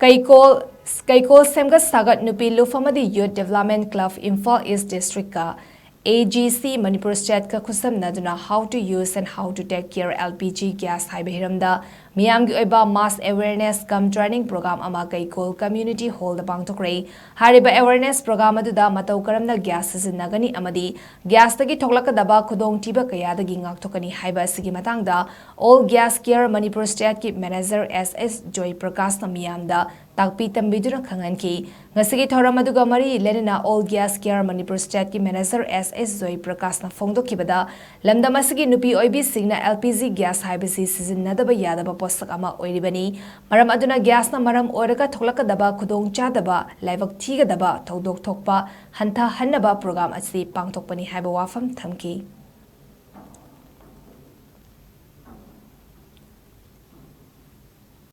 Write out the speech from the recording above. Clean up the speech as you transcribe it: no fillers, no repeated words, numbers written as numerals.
KEIKOL SEMGAT SAGAT NUPEE Lufamadi Youth Development Club IMPHAL East District ka AGCMANIPUR State ka KHUSAMNADUNA how to use and how to take care LPG gas Haiba Heeram Da Meeyam gi Oiba mass awareness cum training program ama KEIKOL community hall da Pangthokhre Haiba awareness program aduda matau karamna gas sizinagani amadi gas tagi thoklakadaba khudong tiba kaya dagi ngakthokani haiba sigi matangda all gas care Manipur State ki manager SS Joy Prakash na Meeyam da takpi tambiduna khanganki ngasigi thoram aduga mari lenina all gas care Manipur State ki manager SS Joy Prakash na phongdokibada lamdam asigi nupi oibi singna LPG gas haibasi sizinnadaba yadaba posak ama oiribani maram aduna gas na maram oiraga thoklakadaba khudong chadaba laibak thigadaba thodok thokpa hantha hannaba program asi pangthokpani haiba wafam thamki